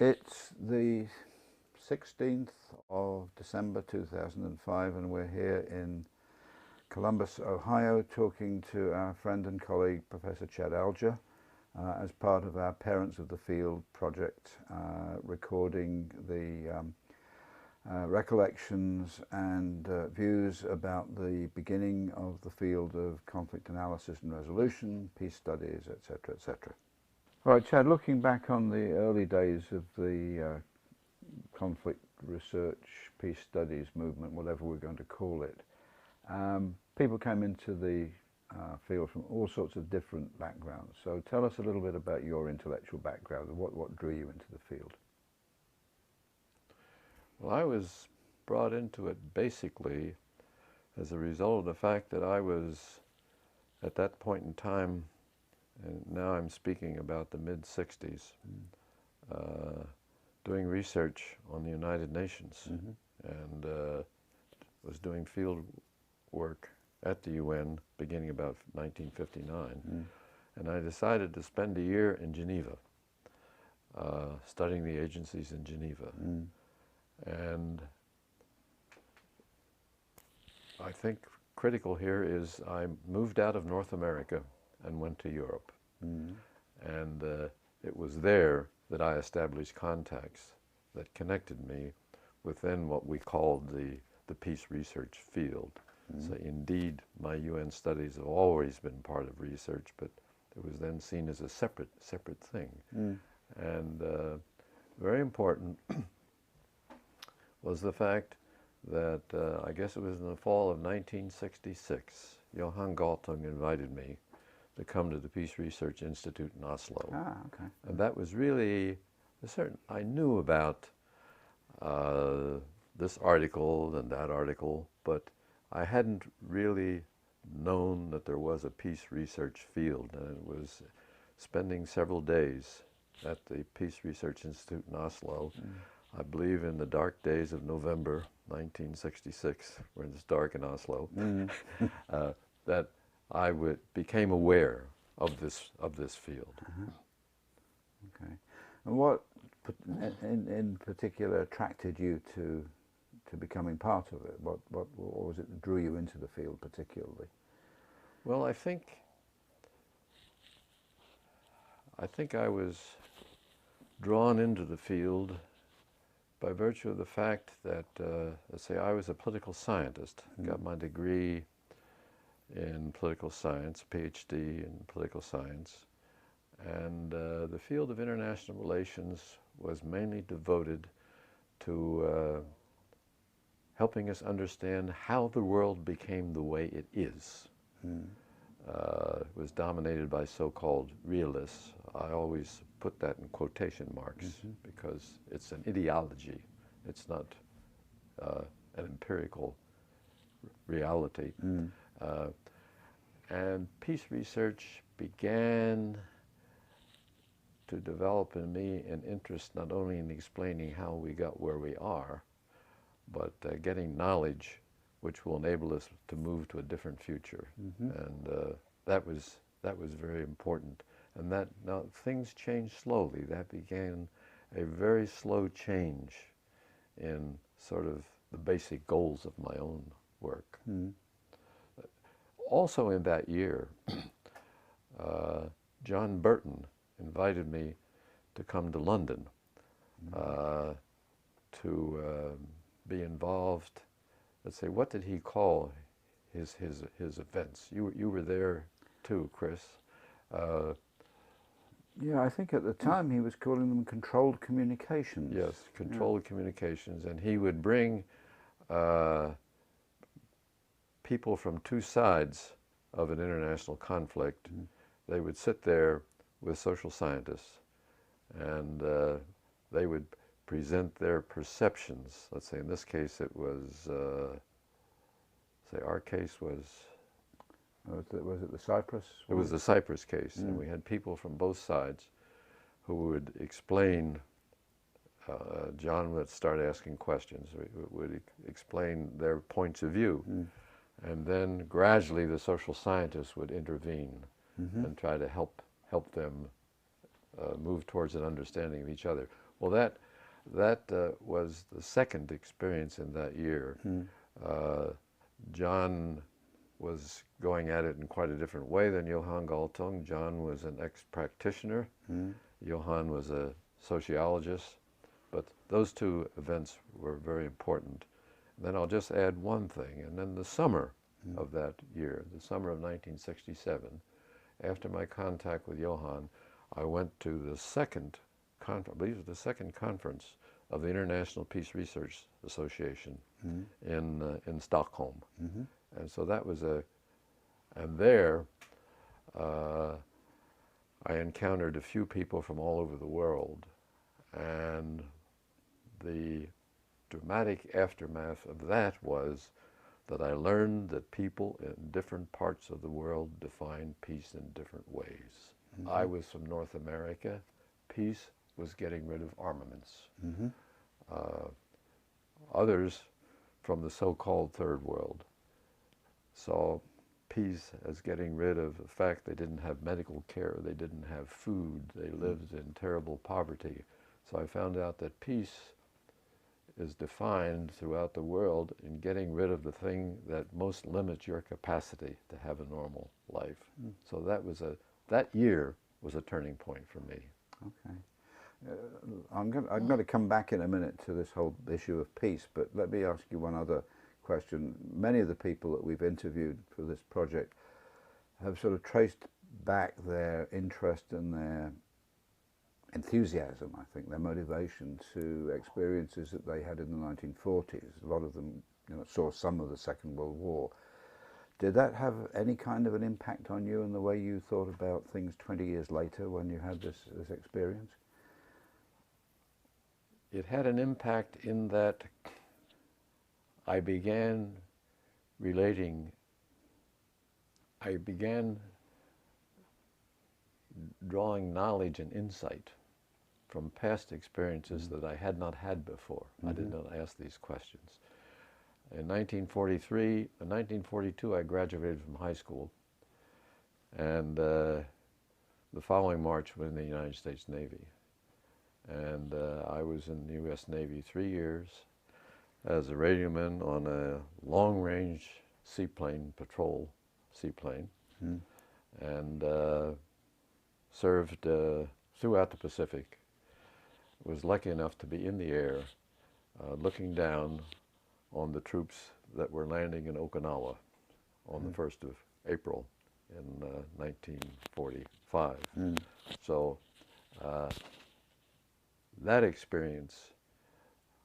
It's the 16th of December 2005 and we're here in Columbus, Ohio, talking to our friend and colleague Professor Chad Alger as part of our Parents of the Field project, recording the recollections and views about the beginning of the field of conflict analysis and resolution, peace studies, etc., etc. Right, Chad, looking back on the early days of the conflict research, peace studies movement, whatever we're going to call it, people came into the field from all sorts of different backgrounds. So tell us a little bit about your intellectual background and what drew you into the field. Well, I was brought into it basically as a result of the fact that I was, at that point in time, and now I'm speaking about the mid-60s, doing research on the United Nations, and was doing field work at the UN beginning about 1959. And I decided to spend a year in Geneva, studying the agencies in Geneva. And I think critical here is I moved out of North America and went to Europe. And it was there that I established contacts that connected me with then what we called the peace research field. So indeed, my UN studies have always been part of research, but it was then seen as a separate thing. And very important was the fact that I guess it was in the fall of 1966, Johan Galtung invited me to come to the Peace Research Institute in Oslo. And that was really I knew about this article and that article, but I hadn't really known that there was a peace research field, and it was spending several days at the Peace Research Institute in Oslo, I believe in the dark days of November 1966, when it's dark in Oslo, that I became aware of this field. Okay. And what in particular attracted you to becoming part of it? What was it that drew you into the field particularly? Well, I think I was drawn into the field by virtue of the fact that, let's say, I was a political scientist, got my degree in political science, PhD in political science, and the field of international relations was mainly devoted to helping us understand how the world became the way it is. It was dominated by so-called realists. I always put that in quotation marks because it's an ideology. It's not an empirical reality. And peace research began to develop in me an interest not only in explaining how we got where we are, but getting knowledge which will enable us to move to a different future. And that was very important. And that now things changed slowly. That began a very slow change in sort of the basic goals of my own work. Also in that year, John Burton invited me to come to London to be involved. Let's say, what did he call his events? You were there too, Chris. Yeah, I think at the time he was calling them controlled communications. Yes, controlled communications, and he would bring people from two sides of an international conflict. They would sit there with social scientists, and they would present their perceptions. Let's say in this case it was, say our case was... Was it the Cyprus? It was the Cyprus case, and we had people from both sides who would explain. John would start asking questions, would explain their points of view, and then gradually the social scientists would intervene and try to help them move towards an understanding of each other. Well, that was the second experience in that year. John was going at it in quite a different way than Johann Galtung. John was an ex-practitioner. Johann was a sociologist. But those two events were very important. And then I'll just add one thing. And then the summer of that year, the summer of 1967, after my contact with Johann, I went to the second, I believe it was the second conference of the International Peace Research Association in Stockholm. And so that was and there I encountered a few people from all over the world. And the dramatic aftermath of that was that I learned that people in different parts of the world define peace in different ways. I was from North America. Peace was getting rid of armaments. Others from the so-called third world saw peace as getting rid of the fact they didn't have medical care, they didn't have food, they lived in terrible poverty. So I found out that peace is defined throughout the world in getting rid of the thing that most limits your capacity to have a normal life. So that year was a turning point for me. Okay. I'm going to come back in a minute to this whole issue of peace, but let me ask you one other question. Many of the people that we've interviewed for this project have sort of traced back their interest and their enthusiasm, I think, their motivation to experiences that they had in the 1940s. A lot of them, saw some of the Second World War. Did that have any kind of an impact on you and the way you thought about things 20 years later when you had this experience? It had an impact in that I began drawing knowledge and insight from past experiences that I had not had before. I did not ask these questions. In 1942, I graduated from high school, and the following March was in the United States Navy. And I was in the U.S. Navy 3 years as a radioman on a long-range seaplane, patrol seaplane, and served throughout the Pacific. Was lucky enough to be in the air, looking down on the troops that were landing in Okinawa on the 1st of April in 1945. So that experience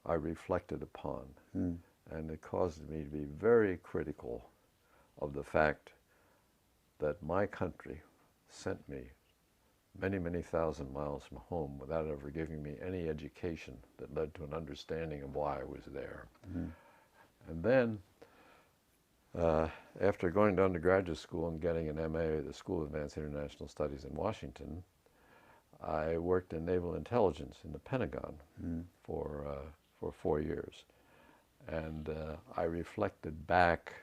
I reflected upon, and it caused me to be very critical of the fact that my country sent me many, many thousand miles from home without ever giving me any education that led to an understanding of why I was there. And then, after going to undergraduate school and getting an MA at the School of Advanced International Studies in Washington, I worked in naval intelligence in the Pentagon for 4 years. And I reflected back,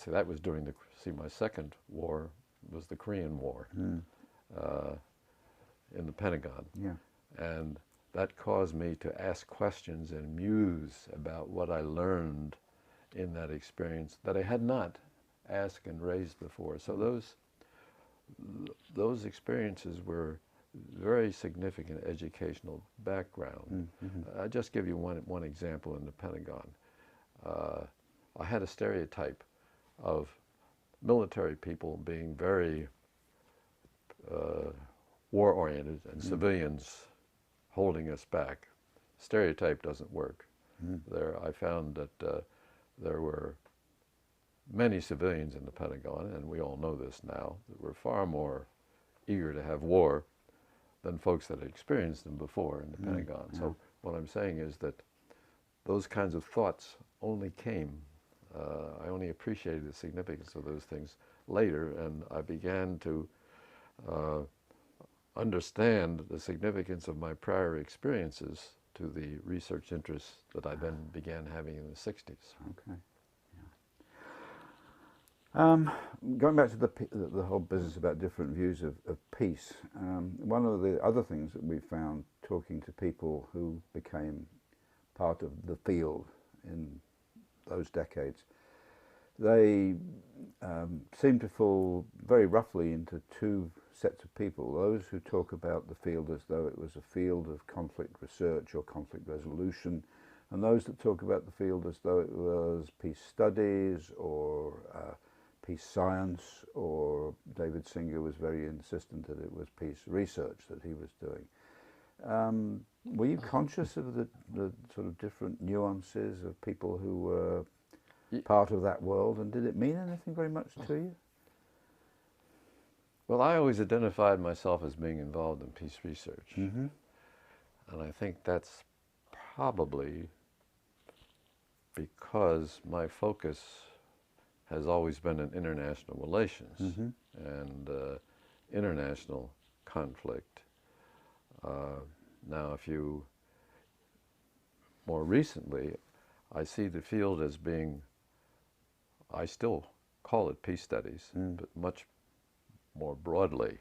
that was during my second war was the Korean War in the Pentagon. And that caused me to ask questions and muse about what I learned in that experience that I had not asked and raised before. So those experiences were very significant educational background. I'll just give you one example in the Pentagon. I had a stereotype of military people being very war-oriented and civilians holding us back. Stereotype doesn't work. I found that there were many civilians in the Pentagon, and we all know this now, that were far more eager to have war than folks that had experienced them before in the Pentagon. So what I'm saying is that those kinds of thoughts only came, I only appreciated the significance of those things later, and I began to understand the significance of my prior experiences to the research interests that I then began having in the 60s. Okay. Going back to the whole business about different views of peace, one of the other things that we found talking to people who became part of the field in those decades, they seem to fall very roughly into two sets of people. Those who talk about the field as though it was a field of conflict research or conflict resolution, and those that talk about the field as though it was peace studies or peace science, or David Singer was very insistent that it was peace research that he was doing. Were you conscious of the sort of different nuances of people who were part of that world, and did it mean anything very much to you? Well, I always identified myself as being involved in peace research. Mm-hmm. And I think that's probably because my focus has always been in international relations Mm-hmm. and international conflict. Now, more recently, I see the field as being, I still call it peace studies, but much more broadly,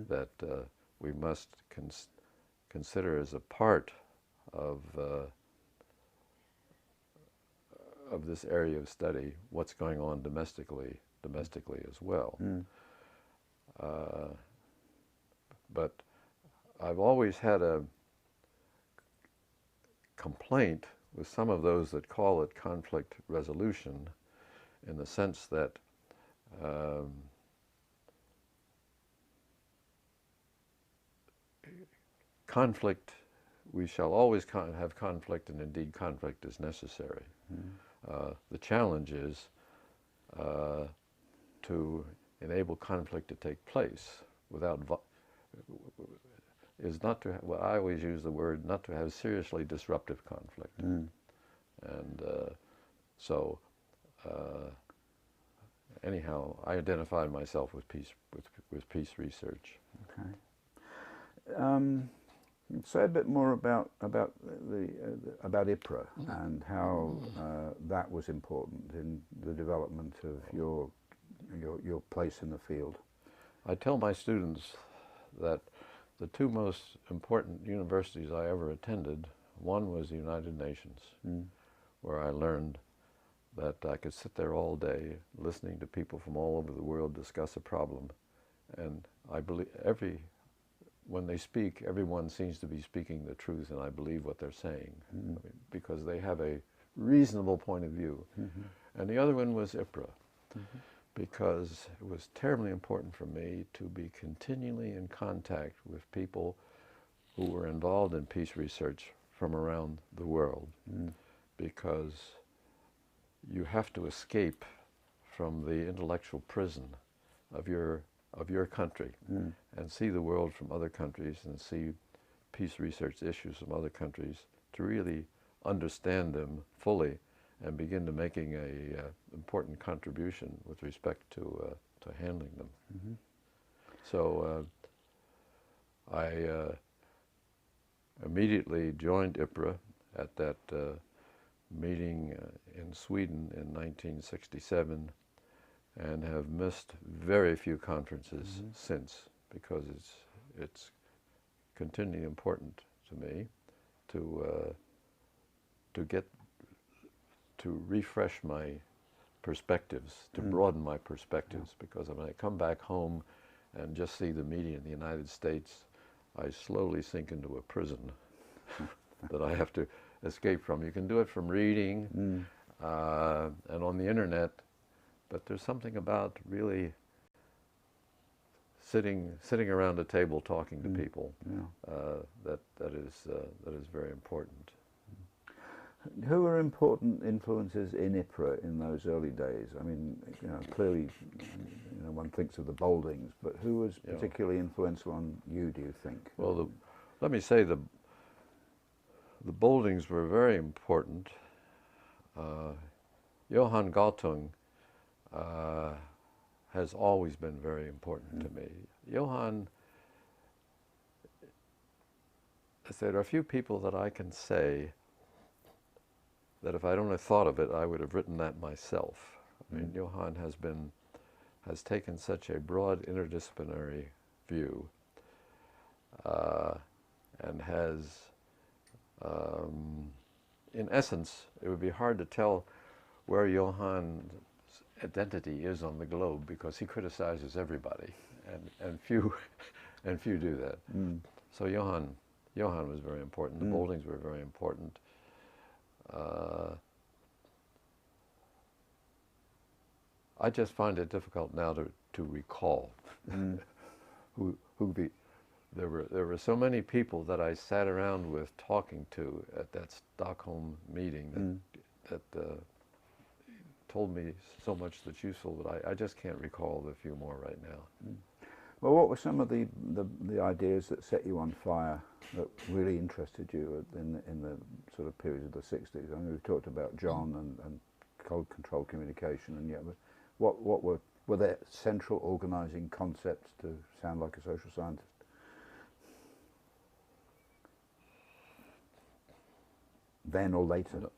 that we must consider as a part of this area of study what's going on domestically as well. But I've always had a complaint with some of those that call it conflict resolution, in the sense that conflict, we shall always have conflict, and indeed conflict is necessary. The challenge is to enable conflict to take place without is not to, well, I always use the word, not to have seriously disruptive conflict. And so anyhow, I identified myself with peace research. Okay. Say a bit more about IPRA and how that was important in the development of your place in the field. I tell my students that the two most important universities I ever attended, one was the United Nations, where I learned that I could sit there all day listening to people from all over the world discuss a problem, and I believe when they speak, everyone seems to be speaking the truth, and I believe what they're saying, because they have a reasonable point of view. And the other one was IPRA, because it was terribly important for me to be continually in contact with people who were involved in peace research from around the world, because you have to escape from the intellectual prison of your country and see the world from other countries and see peace research issues from other countries to really understand them fully and begin to making a important contribution with respect to handling them. So I immediately joined IPRA at that meeting in Sweden in 1967, and have missed very few conferences since, because it's continually important to me to refresh my perspectives, to broaden my perspectives, because when I come back home and just see the media in the United States, I slowly sink into a prison that I have to escape from. You can do it from reading and on the internet, but there's something about really sitting around a table talking to people that is very important. Who were important influences in IPRA in those early days? I mean, clearly, one thinks of the Bouldings, but who was particularly influential on you, do you think? Well, let me say the Bouldings were very important. Johan Galtung has always been very important to me. Johan, there are a few people that I can say that if I don't have thought of it, I would have written that myself. I mean, Johan has been has taken such a broad interdisciplinary view and has, in essence, it would be hard to tell where Johann's identity is on the globe because he criticizes everybody, and few do that. So Johann was very important. The Bouldings were very important. I just find it difficult now to recall who there were so many people that I sat around with talking to at that Stockholm meeting that told me so much that's useful, but I just can't recall the few more right now. Well, what were some of the ideas that set you on fire, that really interested you in the sort of period of the 60s? I mean, we've talked about John and controlled communication, and yet what were there central organizing concepts to sound like a social scientist? Then or later?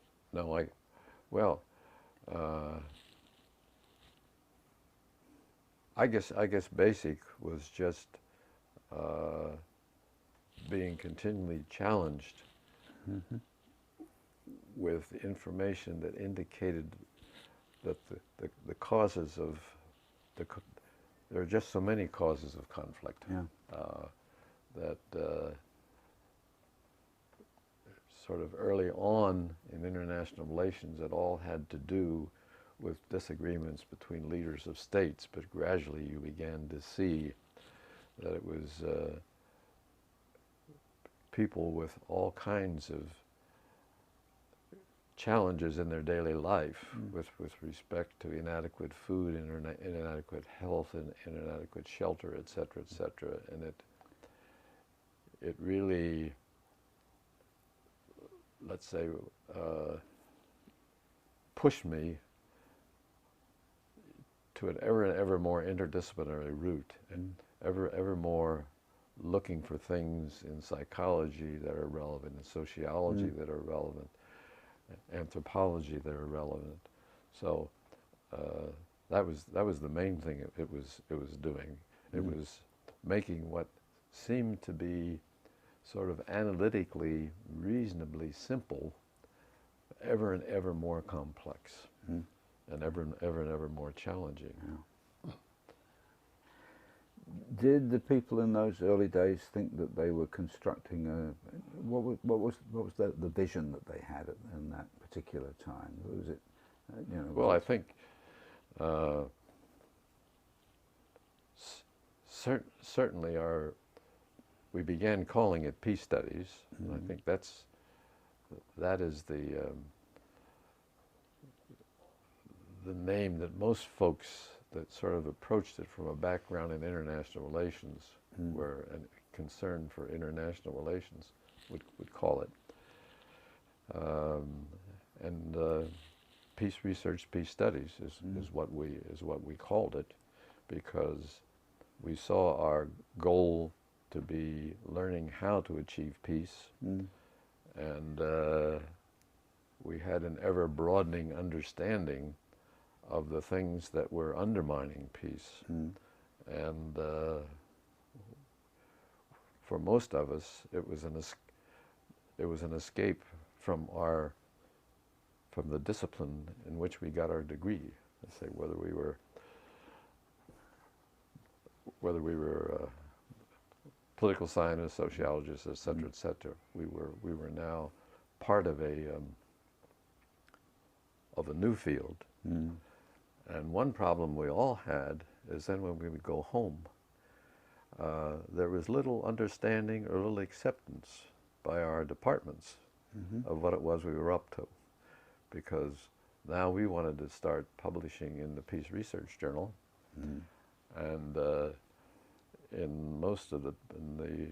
I guess basic was just being continually challenged with information that indicated that the causes of there are just so many causes of conflict that sort of early on in international relations it all had to do with disagreements between leaders of states, but gradually you began to see that it was people with all kinds of challenges in their daily life with respect to inadequate food, inadequate health, and inadequate shelter, et cetera, and it really, let's say, pushed me to an ever more interdisciplinary route, and ever more looking for things in psychology that are relevant, in sociology that are relevant, anthropology that are relevant. So that was the main thing it was doing. It was making what seemed to be sort of analytically reasonably simple ever and ever more complex. And ever more challenging. Yeah. Did the people in those early days think that they were constructing what was the vision that they had in that particular time? Was it, Well, I think certainly we began calling it peace studies. And I think that is the name that most folks that sort of approached it from a background in international relations, were concerned for international relations, would call it. And peace research, peace studies is what we called it, because we saw our goal to be learning how to achieve peace, and we had an ever broadening understanding of the things that were undermining peace. And for most of us, it was an escape from the discipline in which we got our degree. Let's say whether we were political scientists, sociologists, et cetera, we were now part of a new field. And one problem we all had is then when we would go home, there was little understanding or little acceptance by our departments of what it was we were up to, because now we wanted to start publishing in the Peace Research Journal, and in the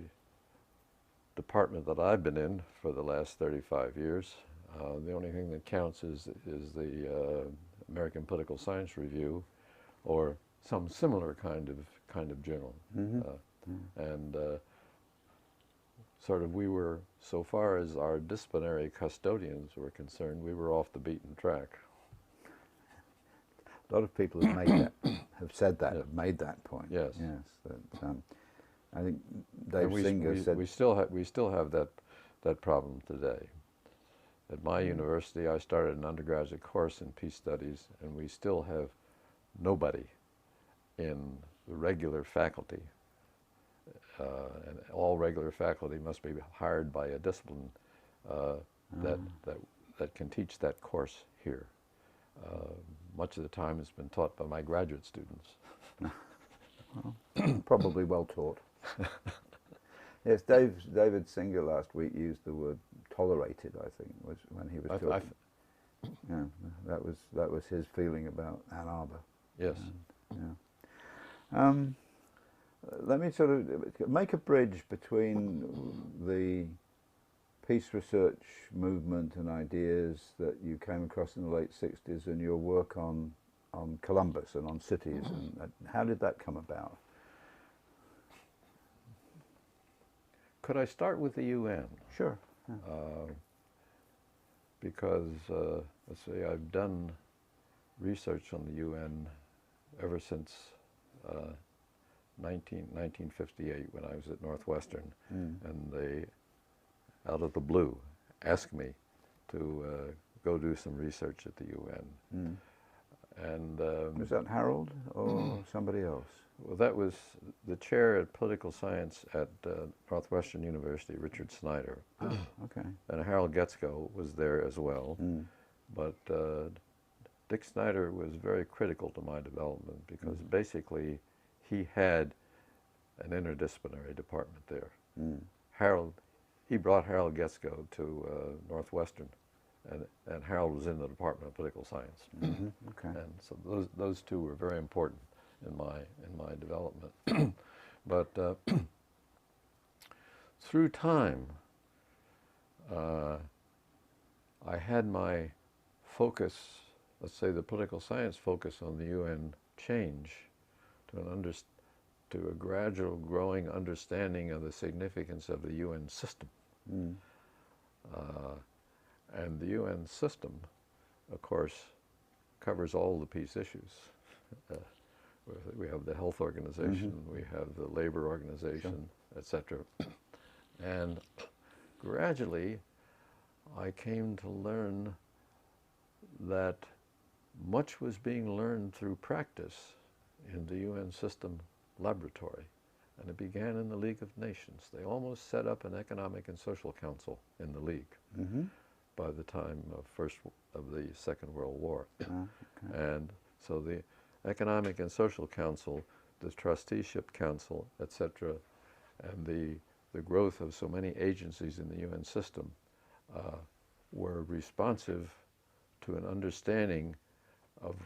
department that I've been in for the last 35 years, the only thing that counts is the American Political Science Review, or some similar kind of journal, and sort of we were, so far as our disciplinary custodians were concerned, we were off the beaten track. A lot of people have made that, have said that, Yeah. have made that point. Yes. Yes. That, I think Dave And Singer said we still have that problem today. At my university, I started an undergraduate course in peace studies, and we still have nobody in the regular faculty. And all regular faculty must be hired by a discipline that can teach that course here. Much of the time it's been taught by my graduate students. well, probably well taught. Yes, David Singer last week used the word tolerated, I think, was when he was talking. Yeah, that was his feeling about Ann Arbor. Yes. Yeah. Let me sort of make a bridge between the peace research movement and ideas that you came across in the late 60s and your work on Columbus and on cities. And how did that come about? Could I start with the UN? Sure. Yeah. Because, let's say, I've done research on the UN ever since 1958 when I was at Northwestern, and they, out of the blue, asked me to go do some research at the UN. And was that Harold or somebody else? well, that was the chair at political science at Northwestern University, Richard Snyder. Oh, okay. And Harold Getzko was there as well. But Dick Snyder was very critical to my development because basically he had an interdisciplinary department there. He brought Harold Getzko to Northwestern, and Harold was in the Department of Political Science. Okay. And so those two were very important in my development. But through time, I had my focus, let's say the political science focus on the UN change to a gradual growing understanding of the significance of the UN system. And the UN system, of course, covers all the peace issues. We have the health organization, we have the labor organization, etc. And gradually, I came to learn that much was being learned through practice in the UN system laboratory. And it began in the League of Nations. They almost set up an economic and social council in the League by the time of the Second World War. Okay. And so the Economic and Social Council, the Trusteeship Council, etc., and the growth of so many agencies in the UN system were responsive to an understanding of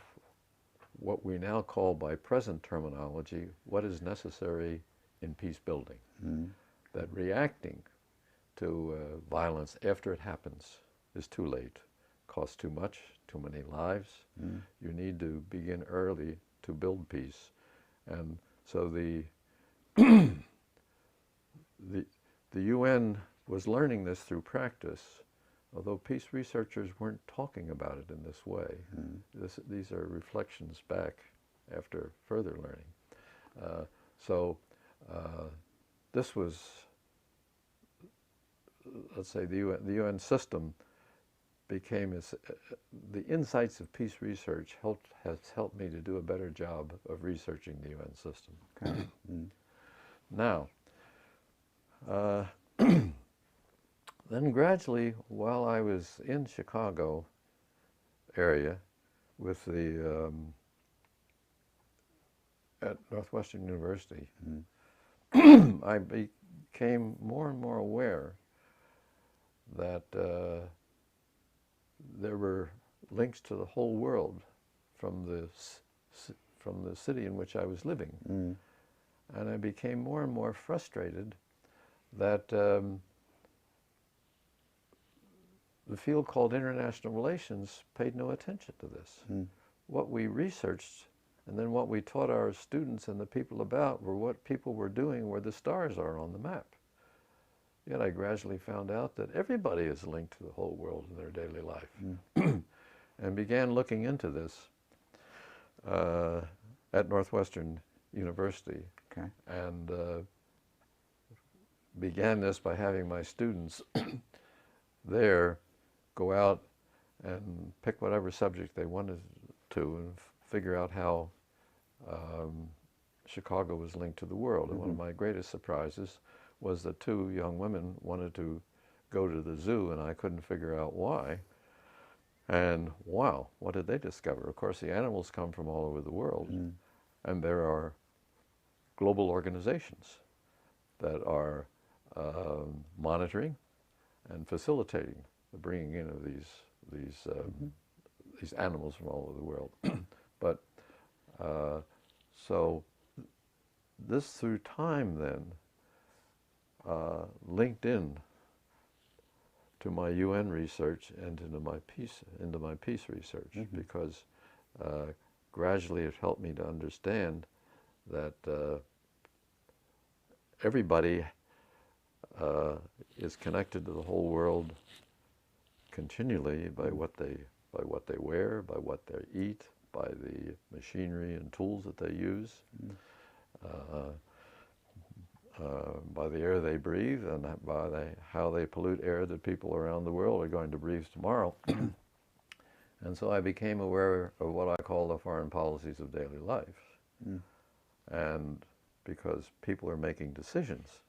what we now call, by present terminology, what is necessary in peace building. That reacting to violence after it happens is too late, costs too much, too many lives. You need to begin early to build peace. And so the UN was learning this through practice, although peace researchers weren't talking about it in this way. These are reflections back after further learning. This was, let's say, the UN system became, the insights of peace research has helped me to do a better job of researching the UN system. Okay. Now, then gradually, while I was in Chicago area with at Northwestern University, I became more and more aware that there were links to the whole world from the city in which I was living. And I became more and more frustrated that the field called international relations paid no attention to this. What we researched and then what we taught our students and the people about were what people were doing where the stars are on the map. Yet I gradually found out that everybody is linked to the whole world in their daily life and began looking into this. at Northwestern University, Okay. and began this by having my students there go out and pick whatever subject they wanted to and figure out how Chicago was linked to the world. And one of my greatest surprises was that two young women wanted to go to the zoo, and I couldn't figure out why. And wow, what did they discover? Of course, the animals come from all over the world, and there are global organizations that are monitoring and facilitating the bringing in of these animals from all over the world. But so this through time then linked in to my UN research and into my peace research, because gradually it helped me to understand that everybody is connected to the whole world continually by what they wear, by what they eat, by the machinery and tools that they use, by the air they breathe, and by how they pollute air that people around the world are going to breathe tomorrow. And so I became aware of what I call the foreign policies of daily life. And because people are making decisions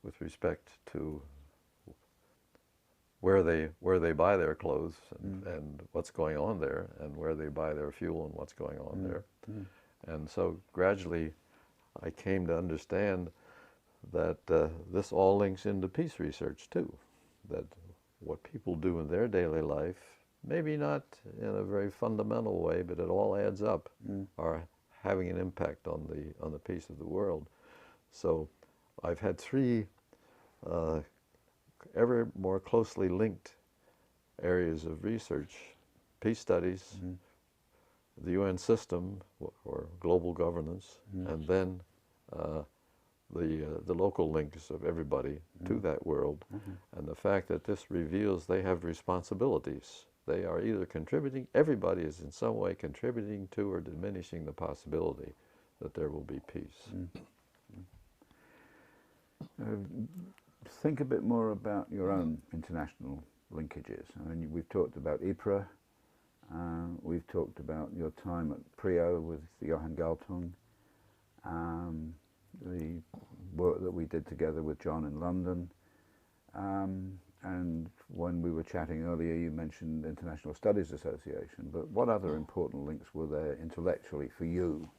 with respect to where they buy their clothes and what's going on there, and where they buy their fuel and what's going on there. And so gradually I came to understand that this all links into peace research too, that what people do in their daily life, maybe not in a very fundamental way, but it all adds up, are having an impact on the peace of the world. So I've had three ever more closely linked areas of research: peace studies, the UN system or global governance, and then the local links of everybody to that world, and the fact that this reveals they have responsibilities. They are either contributing, everybody is in some way contributing to or diminishing the possibility that there will be peace. Think a bit more about your own international linkages. I mean, we've talked about IPRA, we've talked about your time at PRIO with Johan Galtung, the work that we did together with John in London, and when we were chatting earlier you mentioned International Studies Association, but what other important links were there intellectually for you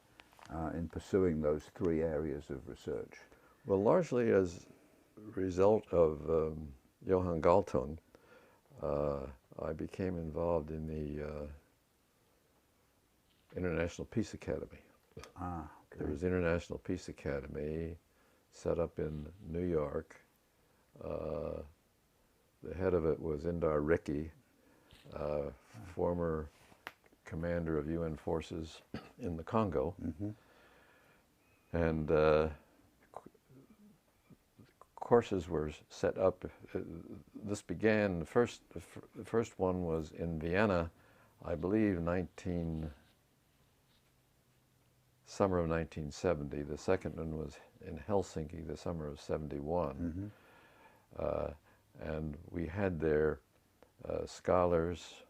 in pursuing those three areas of research? Well, largely as a result of Johan Galtung, I became involved in the International Peace Academy. Okay. There was International Peace Academy set up in New York. The head of it was Indar Ricky, former commander of UN forces in the Congo. And courses were set up. This began, the first one was in Vienna, I believe summer of 1970. The second one was in Helsinki, the summer of 71. And we had there scholars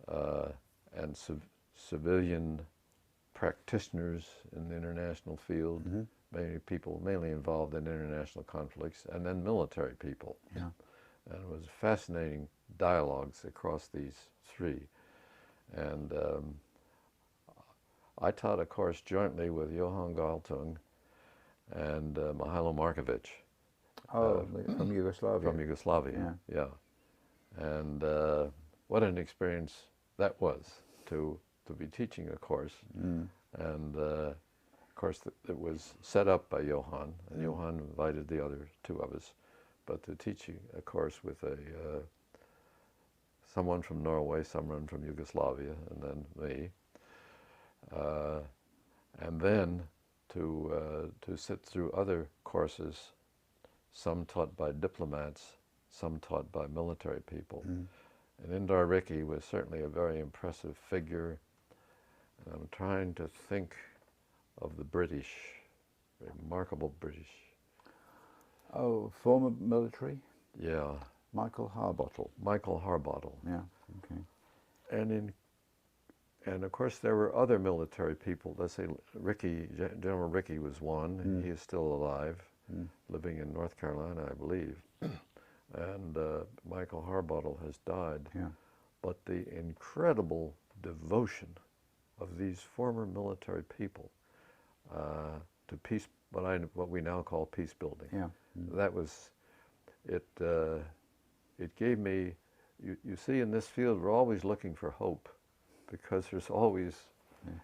and civilian practitioners in the international field, many people mainly involved in international conflicts, and then military people. And it was fascinating dialogues across these three. And I taught a course jointly with Johan Galtung and Mihailo Markovic. From Yugoslavia. From Yugoslavia, yeah. And what an experience that was to be teaching a course. And of course it was set up by Johan, and Johan invited the other two of us, but to teach a course with someone from Norway, someone from Yugoslavia, and then me. And then to sit through other courses, some taught by diplomats, some taught by military people. And Indar Ricky was certainly a very impressive figure, I'm trying to think of the British, remarkable British. Oh, former military? Yeah. Michael Harbottle. Michael Harbottle. Yeah, okay. And of course there were other military people. Let's say General Rickey was one. He is still alive, living in North Carolina, I believe. And Michael Harbottle has died. Yeah. But the incredible devotion of these former military people to peace, what we now call peace building. Yeah. That was, it gave me, you see in this field we're always looking for hope because there's always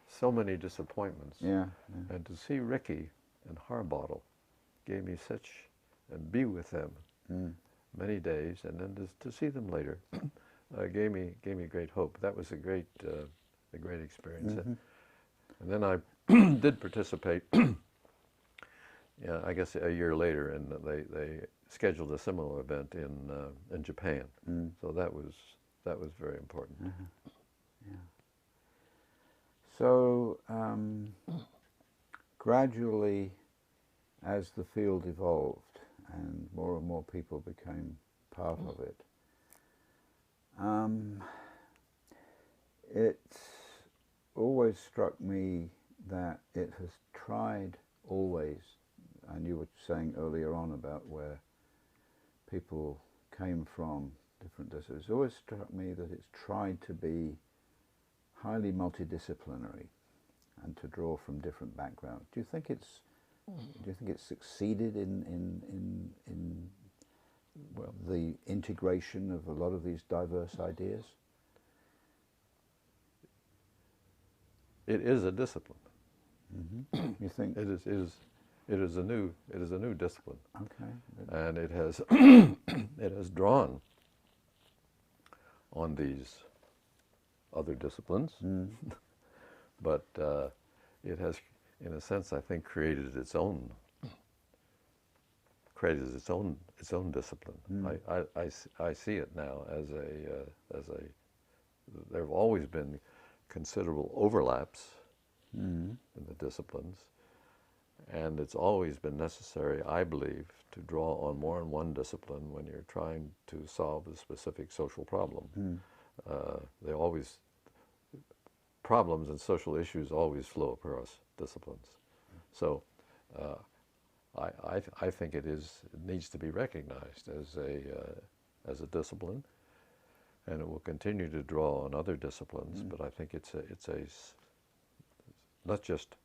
so many disappointments. Yeah. And to see Rickey and Harbottle gave me such, and be with them many days, and then to see them later gave me great hope. That was a great experience. And then I did participate. Yeah, I guess a year later, and they scheduled a similar event in Japan. So that was very important. Yeah. So gradually, as the field evolved and more people became part of it, it's always struck me that it has tried always, and you were saying earlier on about where people came from, different disciplines, it's always struck me that it's tried to be highly multidisciplinary and to draw from different backgrounds. Do you think it's succeeded in well, the integration of a lot of these diverse ideas? It is a discipline. You think it is a new discipline. Okay. And it has it has drawn on these other disciplines, but it has, in a sense, I think, created its own discipline. I see it now as a there have always been considerable overlaps in the disciplines, and it's always been necessary, I believe, to draw on more than one discipline when you're trying to solve a specific social problem. Problems and social issues always flow across disciplines. So I think it needs to be recognized as a discipline, and it will continue to draw on other disciplines. But I think it's not just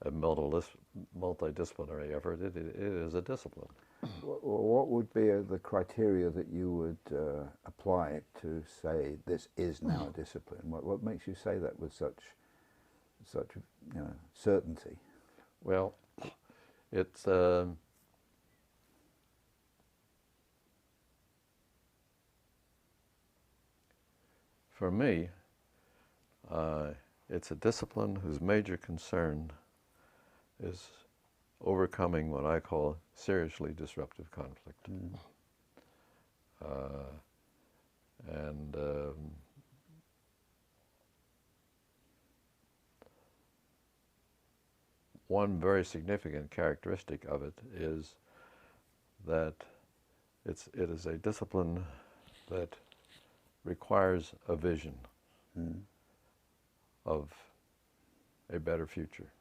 a multidisciplinary effort. It is a discipline. What would be the criteria that you would apply to say this is now a discipline? What makes you say that with such certainty? Well, it's for me, it's a discipline whose major concern is overcoming what I call seriously disruptive conflict. One very significant characteristic of it is that it is a discipline that requires a vision of a better future.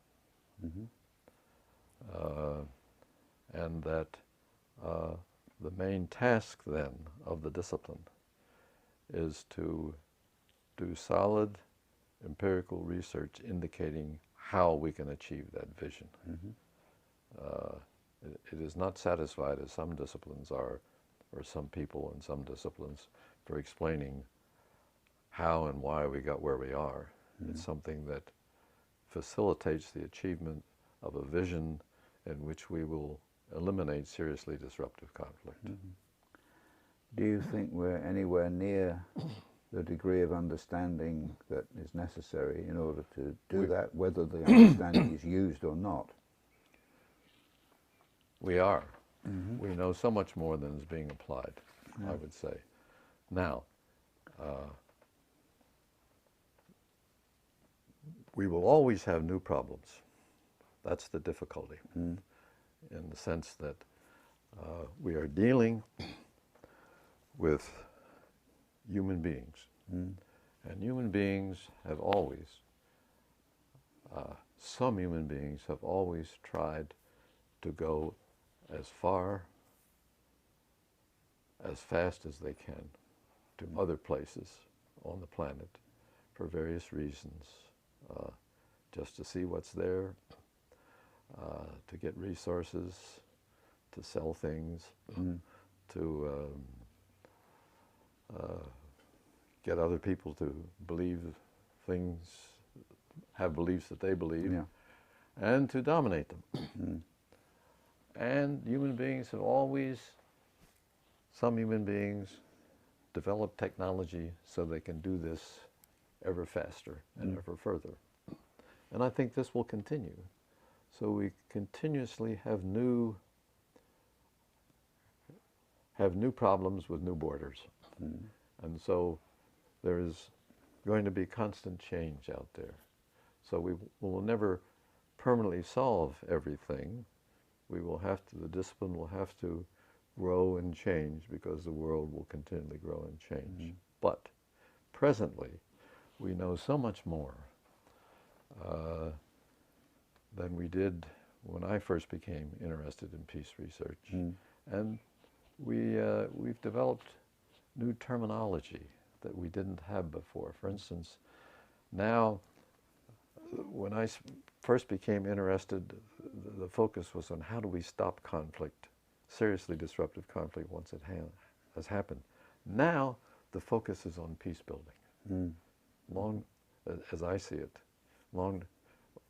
And that the main task then of the discipline is to do solid empirical research indicating how we can achieve that vision. It is not satisfied, as some disciplines are, or some people in some disciplines, for explaining how and why we got where we are. It's something that facilitates the achievement of a vision in which we will eliminate seriously disruptive conflict. Do you think we're anywhere near the degree of understanding that is necessary in order to do that, whether the understanding is used or not? We are. We know so much more than is being applied, I would say. Now, we will always have new problems. That's the difficulty, in the sense that we are dealing with human beings. And human beings have always, some human beings have always tried to go as far, as fast as they can to other places on the planet for various reasons, just to see what's there, to get resources, to sell things, to get other people to believe things, have beliefs that they believe, and to dominate them. And human beings have always, some human beings develop technology so they can do this ever faster and ever further. And I think this will continue. So we continuously have new problems with new borders. And so there is going to be constant change out there. So we will never permanently solve everything. We will have to, the discipline will have to grow and change because the world will continually grow and change. But presently, we know so much more than we did when I first became interested in peace research. And we've developed new terminology that we didn't have before. For instance, now, when I first became interested, the focus was on how do we stop conflict, seriously disruptive conflict once it has happened. Now, the focus is on peace building. As I see it,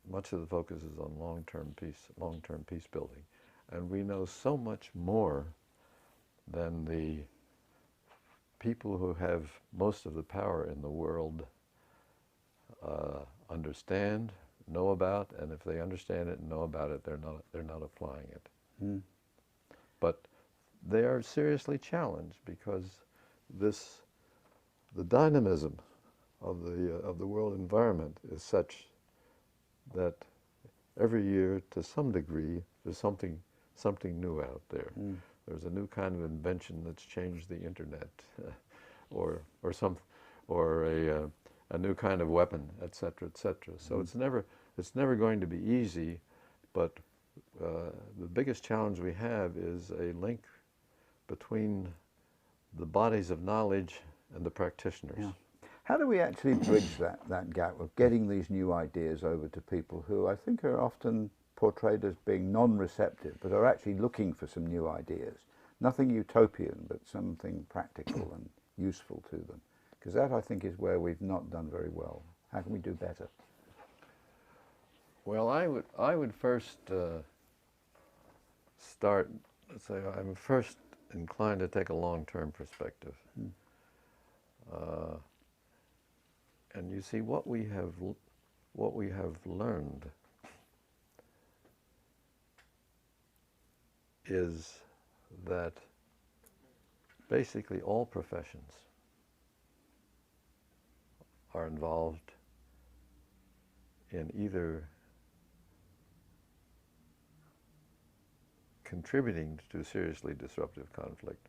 much of the focus is on long-term peace building. And we know so much more than the people who have most of the power in the world understand, know about, and if they understand it and know about it, they're not applying it. But they are seriously challenged because the dynamism of the world environment is such that every year, to some degree, there's something new out there. There's a new kind of invention that's changed the internet, or a new kind of weapon, etc., etc. So it's never going to be easy, but the biggest challenge we have is a link between the bodies of knowledge and the practitioners. How do we actually bridge that gap of getting these new ideas over to people who I think are often portrayed as being non-receptive, but are actually looking for some new ideas? Nothing utopian, but something practical and useful to them. Because that, I think, is where we've not done very well. How can we do better? Well, I would first start, let's say, I'm first inclined to take a long-term perspective. And you see, what we have learned is that basically all professions are involved in either contributing to seriously disruptive conflict,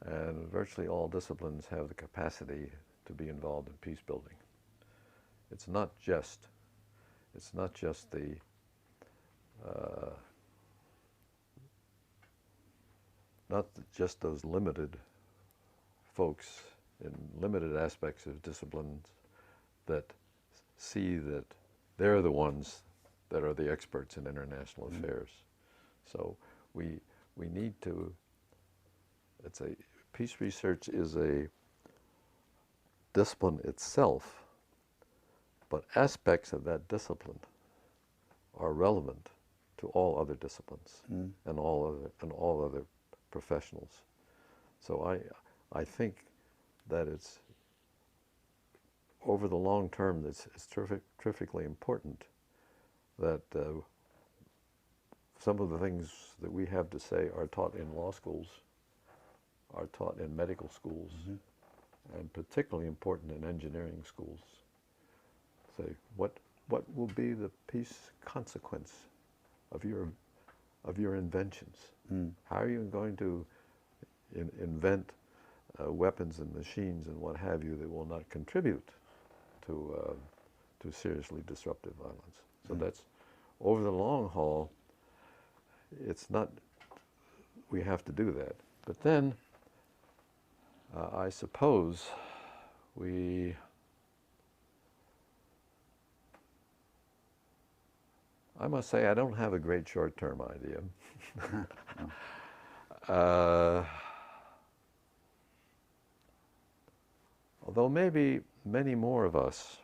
and virtually all disciplines have the capacity to be involved in peace building. It's not just the not just those limited folks in limited aspects of disciplines that see that they're the ones that are the experts in international affairs. So we need to, peace research is a discipline itself, but aspects of that discipline are relevant to all other disciplines and all other professionals. So I think that it's, over the long term, it's terrifically important that some of the things that we have to say are taught in law schools, are taught in medical schools, and particularly important in engineering schools. So what what will be the peace consequence of your inventions? How are you going to invent weapons and machines and what have you that will not contribute to seriously disruptive violence? So that's, over the long haul, it's not, we have to do that. But then, I suppose I must say I don't have a great short-term idea. Although maybe many more of us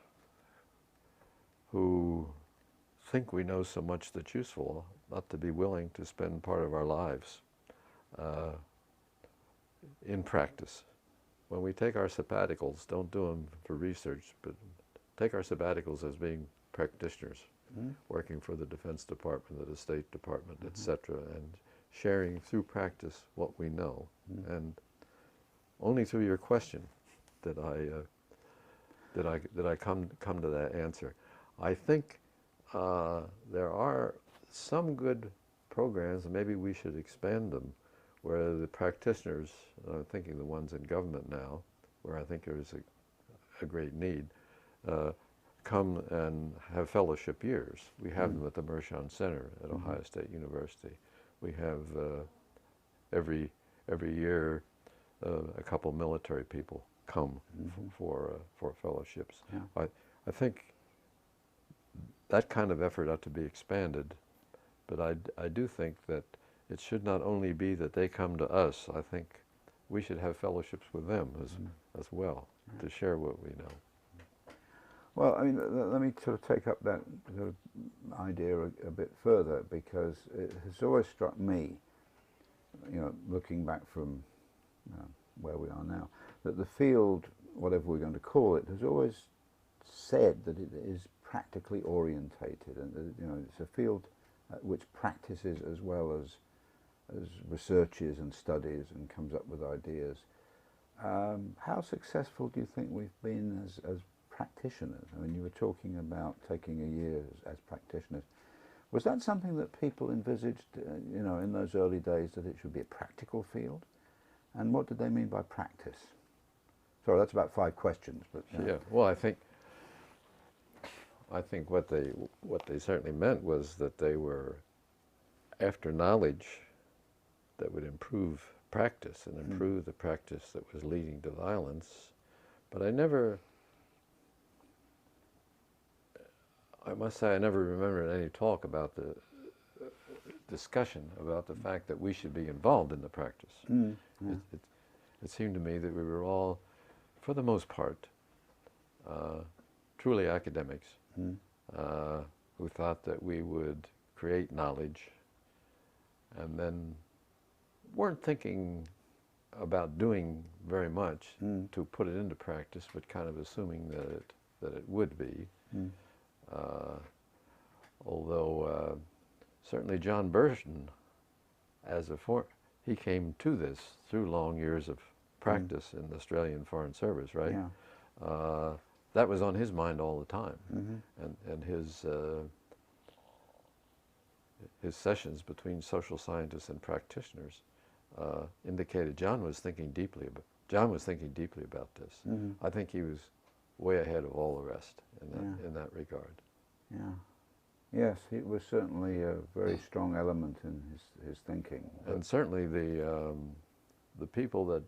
who think we know so much that's useful ought to be willing to spend part of our lives in practice. When we take our sabbaticals, don't do them for research, but take our sabbaticals as being practitioners, working for the Defense Department, the State Department, etc., and sharing through practice what we know. And only through your question did I come to that answer. I think there are some good programs, and maybe we should expand them, where the practitioners, I'm thinking the ones in government now, where I think there is a great need, come and have fellowship years. We have them at the Mershon Center at Ohio State University. We have every year a couple military people come for fellowships. Yeah. I think that kind of effort ought to be expanded, but I do think that it should not only be that they come to us. I think we should have fellowships with them as well, to share what we know. Well, I mean, let me sort of take up that sort of idea a bit further, because it has always struck me, you know, looking back from where we are now, that the field, whatever we're going to call it, has always said that it is practically orientated, and you know, it's a field which practices as well as researches and studies and comes up with ideas. How successful do you think we've been as practitioners? I mean, you were talking about taking a year as practitioners. Was that something that people envisaged, you know, in those early days, that it should be a practical field? And what did they mean by practice? Sorry, that's about 5 questions, but yeah. Well, I think what they certainly meant was that they were after knowledge that would improve practice and improve the practice that was leading to violence. But I must say I never remember any talk about the discussion about the fact that we should be involved in the practice. It seemed to me that we were all, for the most part, truly academics who thought that we would create knowledge and then weren't thinking about doing very much to put it into practice, but kind of assuming that it would be. Although certainly John Burton, he came to this through long years of practice in the Australian Foreign Service, right? Yeah. That was on his mind all the time, and his sessions between social scientists and practitioners indicated John was thinking deeply about this. I think he was way ahead of all the rest in that regard. Yeah. Yes, it was certainly a very strong element in his thinking. And certainly the people that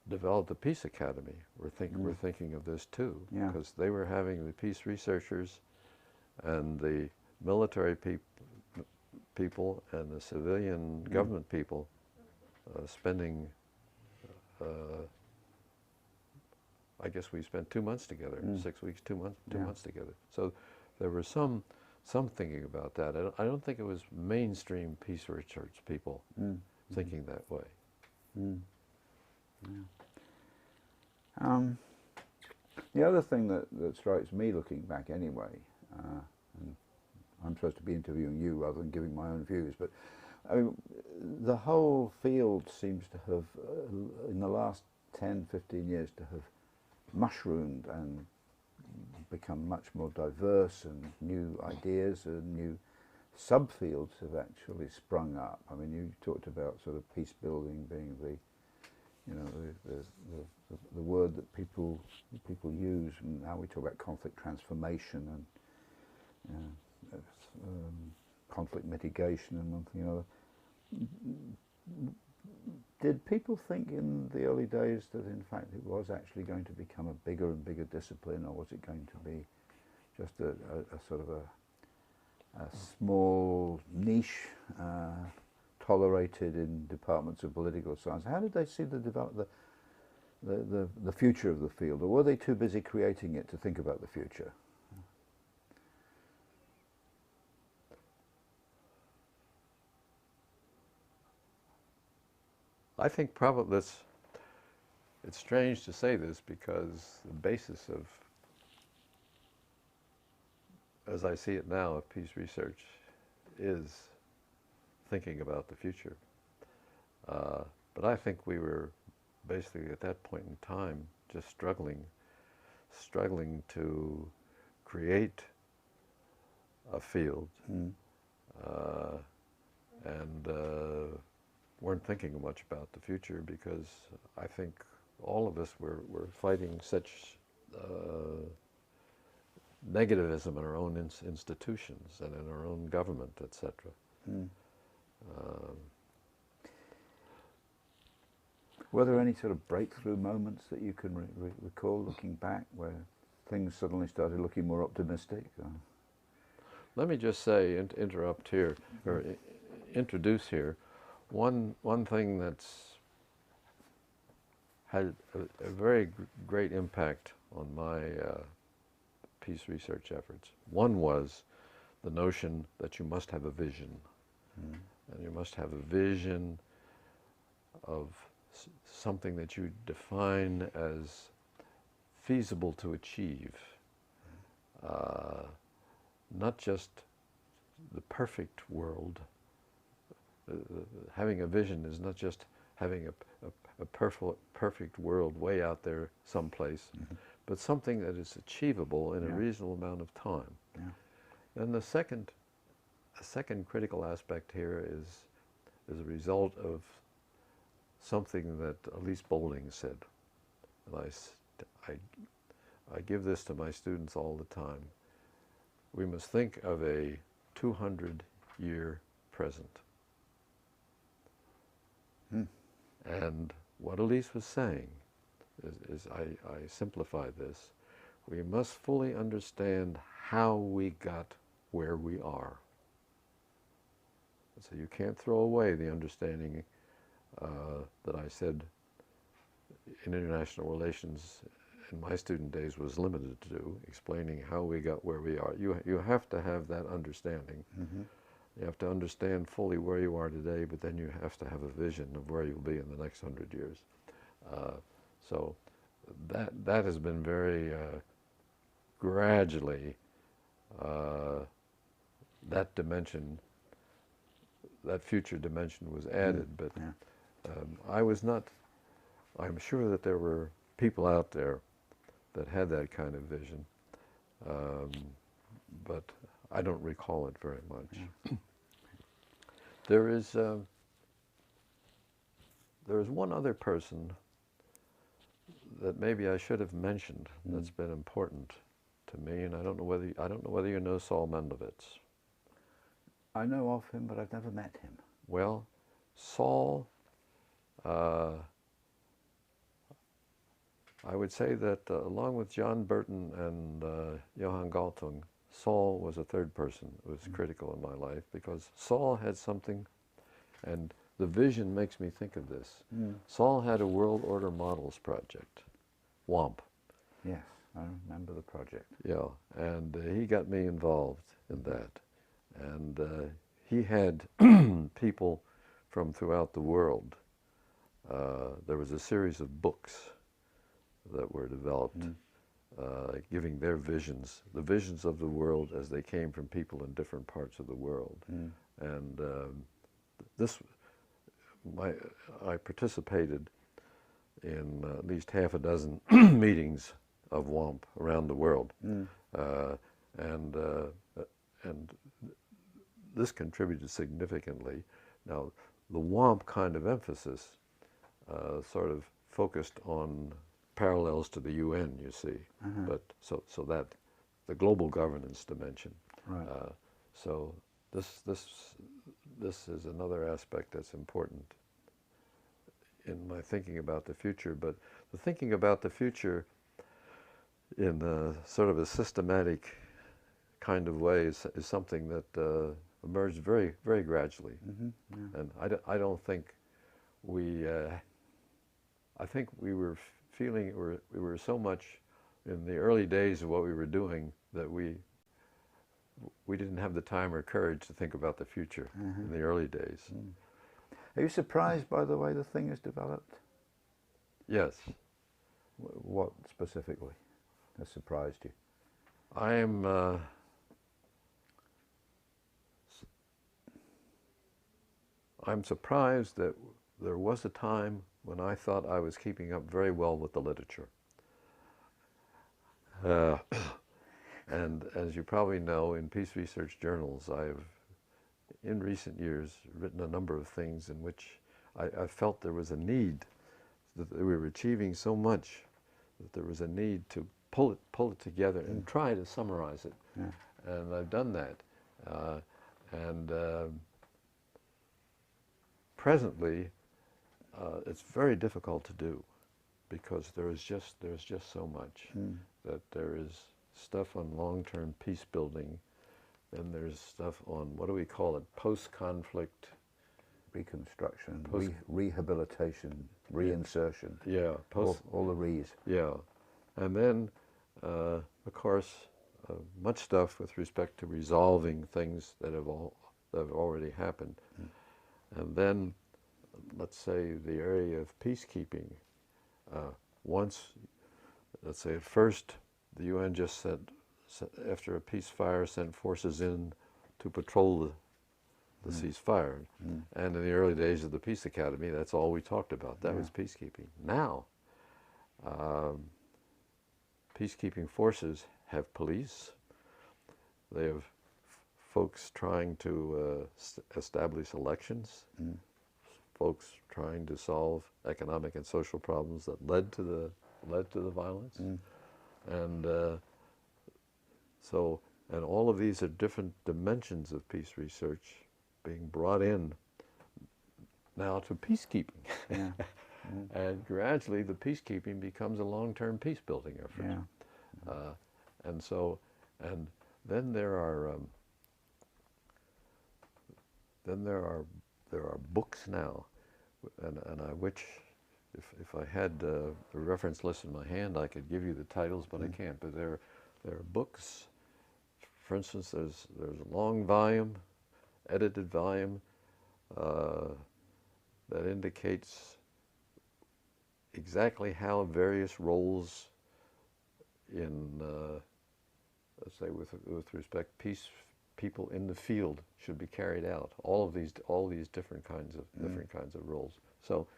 developed the Peace Academy were thinking of this too, because they were having the peace researchers and the military people and the civilian government people spending, I guess we spent 2 months together, 6 weeks, 2 months together. So there was some thinking about that. I don't think it was mainstream peace research people thinking that way. The other thing that strikes me looking back anyway, and I'm supposed to be interviewing you rather than giving my own views, but I mean, the whole field seems to have, in the last 10, 15 years, to have mushroomed and become much more diverse, and new ideas and new subfields have actually sprung up. I mean, you talked about sort of peace building being the, you know, the word that people use, and now we talk about conflict transformation and conflict mitigation and one thing or another. Did people think in the early days that in fact it was actually going to become a bigger and bigger discipline, or was it going to be just a sort of a small niche tolerated in departments of political science? How did they see the future of the field, or were they too busy creating it to think about the future? I think probably it's strange to say this, because the basis of, as I see it now, of peace research is thinking about the future. But I think we were basically at that point in time just struggling to create a field, and weren't thinking much about the future, because I think all of us were fighting such negativism in our own institutions and in our own government, etc. Were there any sort of breakthrough moments that you can recall looking back, where things suddenly started looking more optimistic? Let me just say, interrupt here, or introduce here, one thing that's had a very great impact on my peace research efforts. One was the notion that you must have a vision, and you must have a vision of something that you define as feasible to achieve, not just the perfect world. Having a vision is not just having a perfect world way out there someplace, but something that is achievable in a reasonable amount of time. And a second critical aspect here is a result of something that Elise Boulding said. And I give this to my students all the time. We must think of a 200-year present. And what Elise was saying is I simplify this, we must fully understand how we got where we are. So you can't throw away the understanding that I said in international relations in my student days was limited to, explaining how we got where we are. You have to have that understanding. You have to understand fully where you are today, but then you have to have a vision of where you'll be in the next 100 years. So that has been very gradually, that dimension, that future dimension was added, but I was not, I'm sure that there were people out there that had that kind of vision, but I don't recall it very much. There is one other person that maybe I should have mentioned that's been important to me, and I don't know whether you know Saul Mendovitz. I know of him, but I've never met him. Well, Saul, I would say that along with John Burton and Johann Galtung, Saul was a third person who was critical in my life, because Saul had something, and the vision makes me think of this. Saul had a World Order Models project, WOMP. Yes, I remember the project. Yeah, and he got me involved in that. And he had people from throughout the world. There was a series of books that were developed, giving their visions, the visions of the world as they came from people in different parts of the world. And I participated in at least half a dozen meetings of WOMP around the world. And this contributed significantly. Now, the WOMP kind of emphasis sort of focused on parallels to the UN, you see, but so that the global governance dimension. Right. So this is another aspect that's important in my thinking about the future. But the thinking about the future in sort of a systematic kind of way is something that emerged very, very gradually. And I don't think I think we were feeling, we were so much in the early days of what we were doing that we didn't have the time or courage to think about the future in the early days. Are you surprised by the way the thing has developed? Yes. What specifically has surprised you? I am I'm surprised that there was a time when I thought I was keeping up very well with the literature. And as you probably know, in peace research journals, I've, in recent years, written a number of things in which I felt there was a need, that we were achieving so much, that there was a need to pull it together and try to summarize it. And I've done that. Presently, it's very difficult to do, because there's just so much. That there is stuff on long-term peace building, then there's stuff on, what do we call it, post-conflict Reconstruction, rehabilitation, reinsertion. Yeah, all the re's. Yeah, and then of course much stuff with respect to resolving things that have already happened. And then, let's say, the area of peacekeeping. Once, let's say, at first, the UN just said, after a peacefire, sent forces in to patrol the ceasefire. And in the early days of the Peace Academy, that's all we talked about. That was peacekeeping. Now, peacekeeping forces have police. They have folks trying to establish elections, folks trying to solve economic and social problems that led to the violence, and and all of these are different dimensions of peace research being brought in now to peacekeeping. And gradually the peacekeeping becomes a long-term peace building effort. And then there are books now, and I wish if I had the reference list in my hand I could give you the titles, but I can't. But there are books. For instance, there's a long volume, edited volume, that indicates exactly how various roles in, let's say, with respect peace people in the field should be carried out. All these different kinds of roles. So,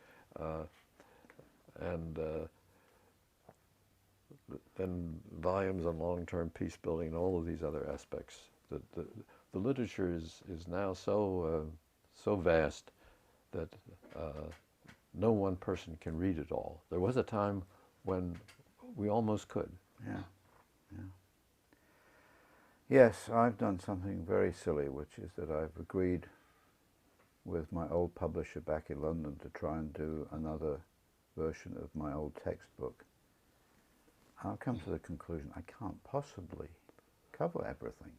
then volumes on long-term peace building and all of these other aspects. The literature is now so vast that no one person can read it all. There was a time when we almost could. Yes, I've done something very silly, which is that I've agreed with my old publisher back in London to try and do another version of my old textbook. I'll come to the conclusion I can't possibly cover everything.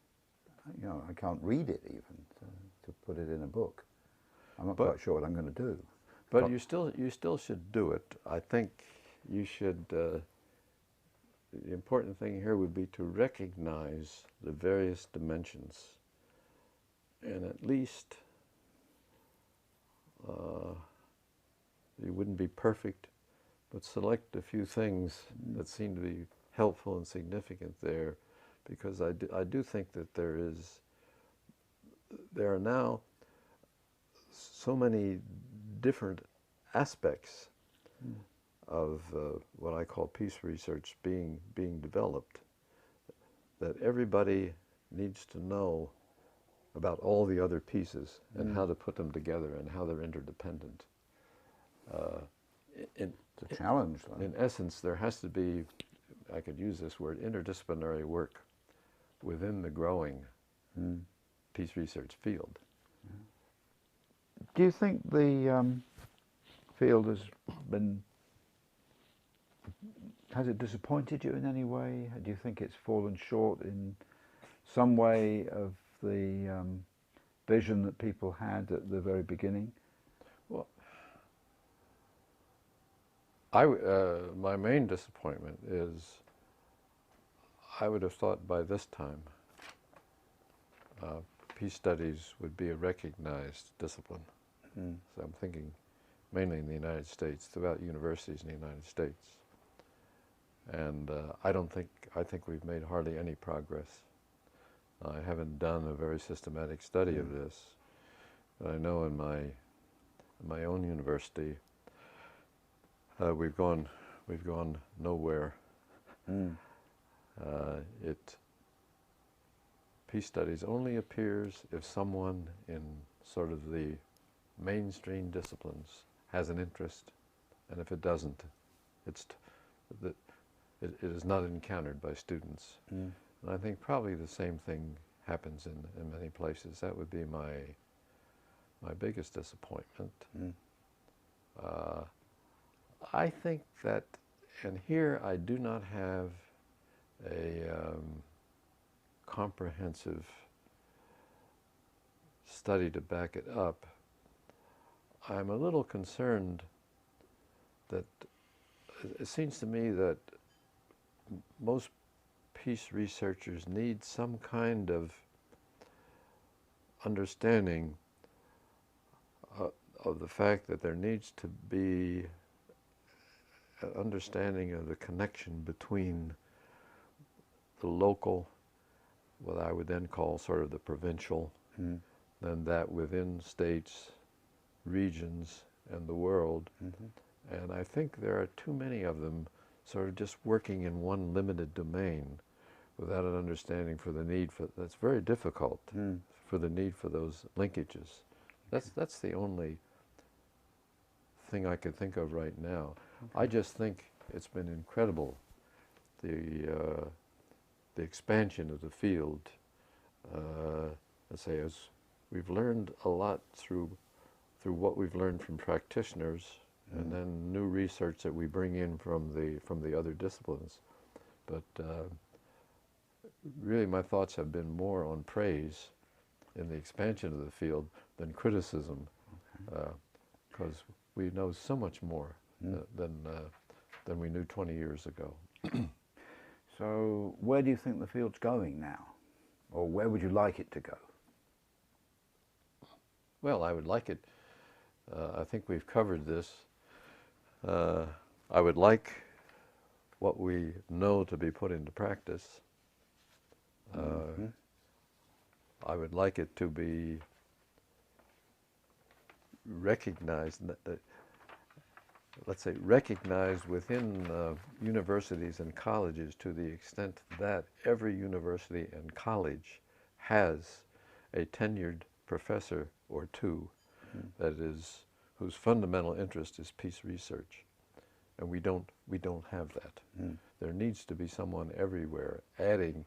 I can't read it even to put it in a book. I'm not quite sure what I'm going to do. But you still should do it. I think you should. The important thing here would be to recognize the various dimensions, and at least you wouldn't be perfect, but select a few things that seem to be helpful and significant there, because I do think that there are now so many different aspects of what I call peace research being developed, that everybody needs to know about all the other pieces and how to put them together and how they're interdependent. It's a challenge, though. In essence, there has to be, I could use this word, interdisciplinary work within the growing peace research field. Do you think the field has it disappointed you in any way? Do you think it's fallen short in some way of the vision that people had at the very beginning? Well, my main disappointment is I would have thought by this time peace studies would be a recognized discipline. So I'm thinking mainly in the United States, throughout universities in the United States. And I think we've made hardly any progress. I haven't done a very systematic study of this, but I know in my own university we've gone nowhere. Peace studies only appears if someone in sort of the mainstream disciplines has an interest, and if it doesn't, it is not encountered by students. And I think probably the same thing happens in many places. That would be my biggest disappointment. I think that, and here I do not have a comprehensive study to back it up. I'm a little concerned that it seems to me that most peace researchers need some kind of understanding of the fact that there needs to be an understanding of the connection between the local, what I would then call sort of the provincial, then that within states, regions, and the world. And I think there are too many of them sort of just working in one limited domain without an understanding for the need for, that's very difficult, for the need for those linkages. That's the only thing I could think of right now. I just think it's been incredible, the expansion of the field. Let's say, as we've learned a lot through what we've learned from practitioners, and then new research that we bring in from the other disciplines. But really, my thoughts have been more on praise in the expansion of the field than criticism, because we know so much more than we knew 20 years ago. So where do you think the field's going now? Or where would you like it to go? Well, I would like it, I think we've covered this. I would like what we know to be put into practice. I would like it to be recognized, let's say recognized within universities and colleges to the extent that every university and college has a tenured professor or two that is, whose fundamental interest is peace research. And we don't have that. There needs to be someone everywhere adding,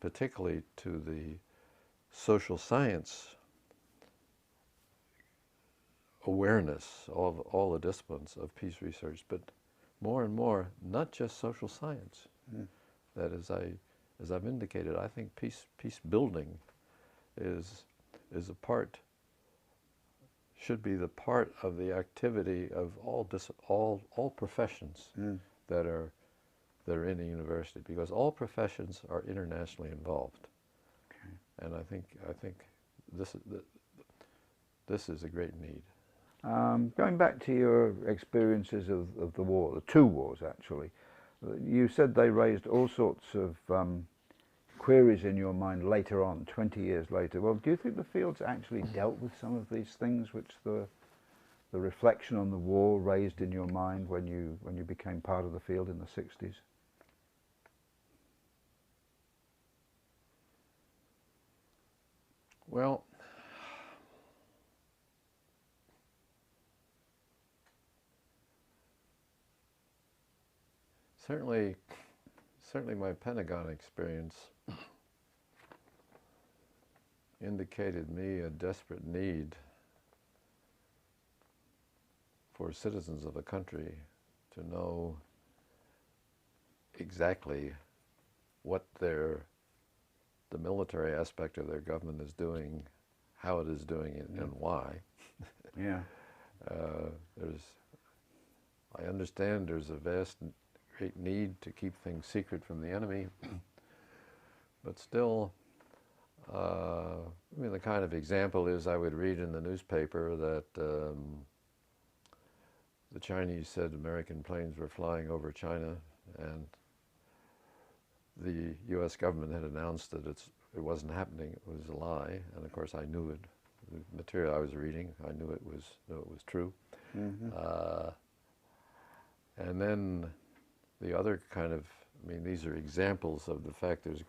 particularly to the social science awareness of all the disciplines of peace research, but more and more, not just social science. That as I've indicated, I think peace building is a part, should be the part of the activity of all professions that are in a university, because all professions are internationally involved. And I think this is a great need. Going back to your experiences of the war, the two wars actually, you said they raised all sorts of queries in your mind later on, 20 years later. Well, do you think the field's actually dealt with some of these things which the the reflection on the war raised in your mind when you became part of the field in the 60s? Well, certainly my Pentagon experience indicated me a desperate need for citizens of a country to know exactly what the military aspect of their government is doing, how it is doing it, and why. Yeah. I understand there's a great need to keep things secret from the enemy, but still, I mean, the kind of example is I would read in the newspaper that the Chinese said American planes were flying over China, and the U.S. government had announced that it wasn't happening, it was a lie, and of course I knew it. The material I was reading, I knew it was true. Mm-hmm. And then the other kind of, I mean, these are examples of the fact there's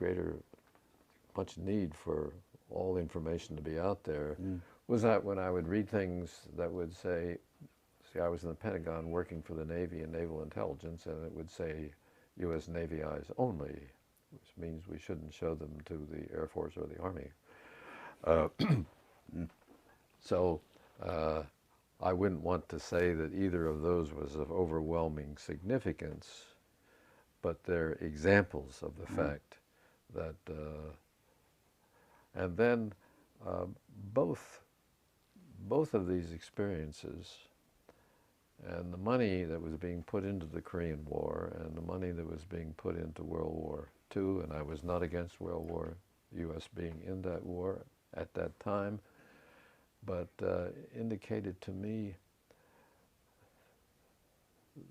much need for all information to be out there, was that when I would read things that would say, see, I was in the Pentagon working for the Navy and Naval Intelligence, and it would say U.S. Navy eyes only, which means we shouldn't show them to the Air Force or the Army. So I wouldn't want to say that either of those was of overwhelming significance, but they're examples of the fact that, and then both of these experiences and the money that was being put into the Korean War and the money that was being put into World War II, and I was not against World War, U.S. being in that war at that time, but indicated to me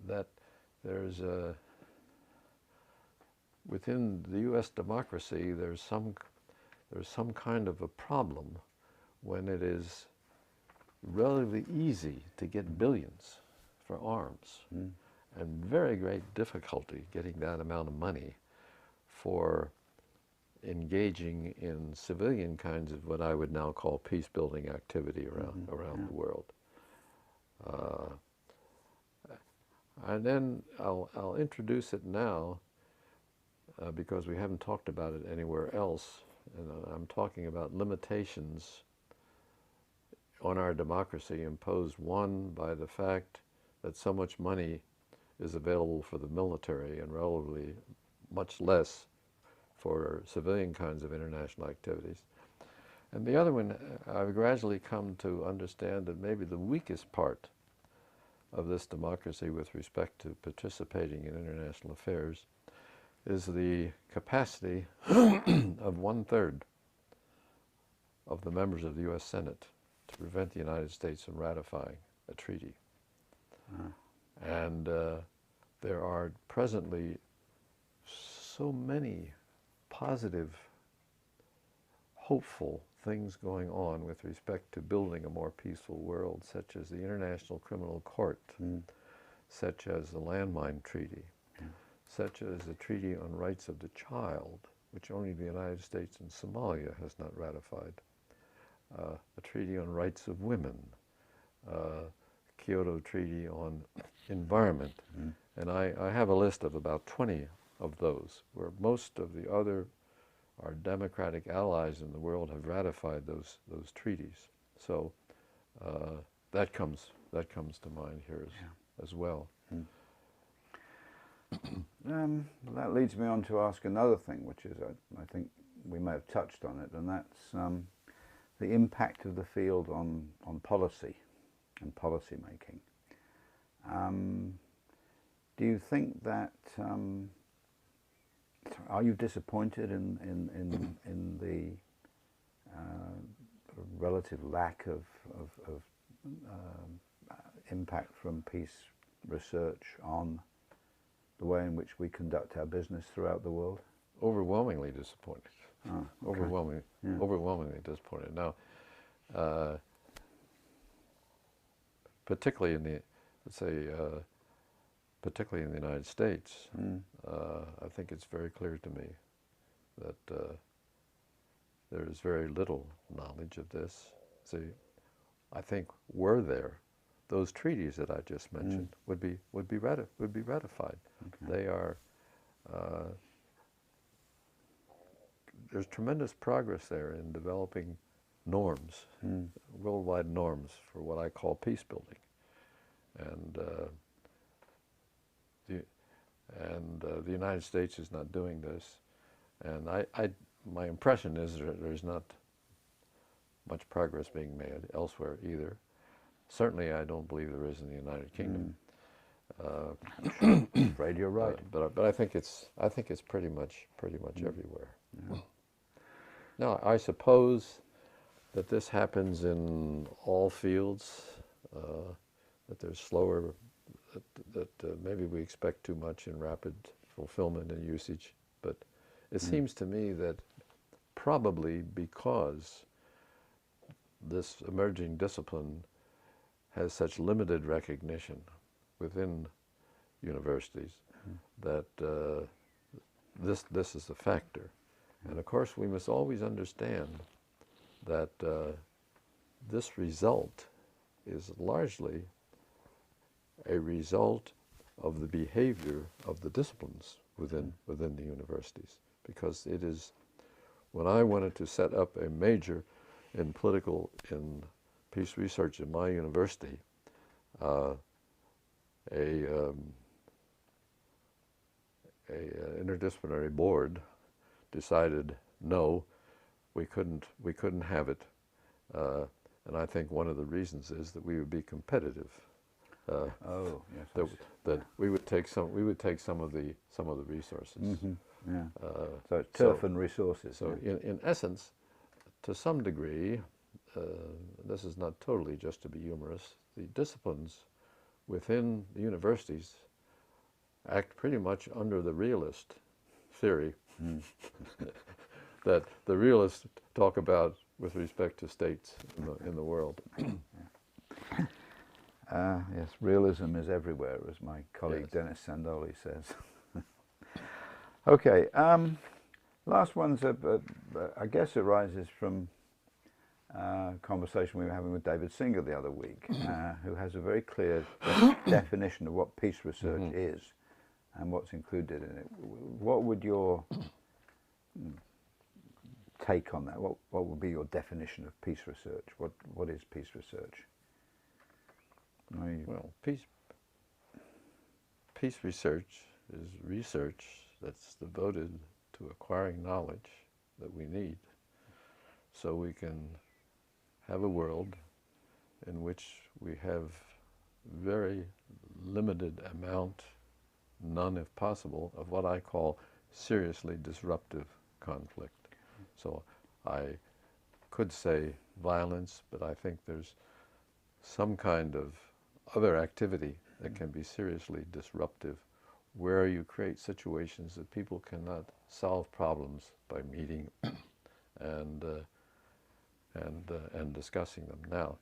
that there's within the U.S. democracy, there's some kind of a problem when it is relatively easy to get billions for arms, and very great difficulty getting that amount of money for engaging in civilian kinds of what I would now call peace-building activity around the world. And then I'll introduce it now because we haven't talked about it anywhere else, and I'm talking about limitations on our democracy imposed, one, by the fact that so much money is available for the military and relatively much less for civilian kinds of international activities. And the other one, I've gradually come to understand that maybe the weakest part of this democracy with respect to participating in international affairs is the capacity of 1/3 of the members of the U.S. Senate to prevent the United States from ratifying a treaty. And there are presently so many positive, hopeful things going on with respect to building a more peaceful world, such as the International Criminal Court, such as the Landmine Treaty, such as the Treaty on Rights of the Child, which only the United States and Somalia has not ratified, a Treaty on Rights of Women, Kyoto Treaty on Environment, and I have a list of about 20 of those, where most of the other, our democratic allies in the world have ratified those treaties. So that comes to mind here as well. That leads me on to ask another thing, which is, I think we may have touched on it, and that's the impact of the field on policy and policy making. Do you think that, are you disappointed in the relative lack of impact from peace research on the way in which we conduct our business throughout the world? Overwhelmingly disappointed. Oh, okay. Overwhelmingly disappointed. Now, particularly in the, let's say, particularly in the United States, I think it's very clear to me that there is very little knowledge of this. See, I think were there, those treaties that I just mentioned would be ratified. Okay. They are. There's tremendous progress there in developing norms, worldwide norms for what I call peace building, and the United States is not doing this, and my impression is that there's not much progress being made elsewhere either. Certainly, I don't believe there is in the United Kingdom. I'm afraid you're right. But I think it's pretty much everywhere. Yeah. Now, I suppose that this happens in all fields. That there's slower. That maybe we expect too much in rapid fulfillment and usage. But it seems to me that probably because this emerging discipline has such limited recognition within universities that this is a factor. And of course we must always understand that this result is largely a result of the behavior of the disciplines within the universities. Because it is, when I wanted to set up a major in peace research in my university, interdisciplinary board decided no, we couldn't have it, and I think one of the reasons is that we would be competitive. Oh, yes. That we would take some of the resources. Yeah. So it's turf and resources. So in essence, to some degree, this is not totally just to be humorous, the disciplines within the universities act pretty much under the realist theory that the realists talk about with respect to states in the world. Yes, realism is everywhere, as my colleague Dennis Sandoli says. Okay, last one's I guess arises from a conversation we were having with David Singer the other week, who has a very clear definition of what peace research is and what's included in it. What would your take on that? What would be your definition of peace research? What is peace research? Well, peace research is research that's devoted to acquiring knowledge that we need so we can have a world in which we have very limited amount, none if possible, of what I call seriously disruptive conflict. So I could say violence, but I think there's some kind of other activity that can be seriously disruptive, where you create situations that people cannot solve problems by meeting and discussing them. Now,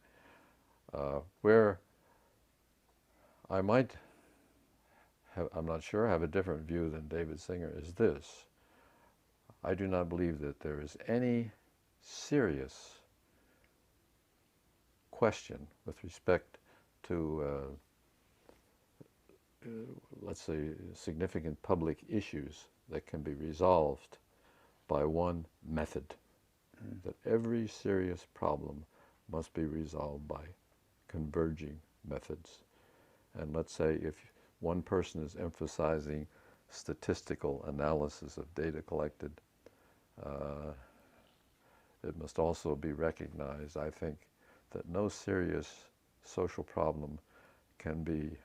where I might have, I'm not sure, have a different view than David Singer is this. I do not believe that there is any serious question with respect to, let's say, significant public issues that can be resolved by one method. That every serious problem must be resolved by converging methods. And let's say if one person is emphasizing statistical analysis of data collected, it must also be recognized, I think, that no serious social problem can be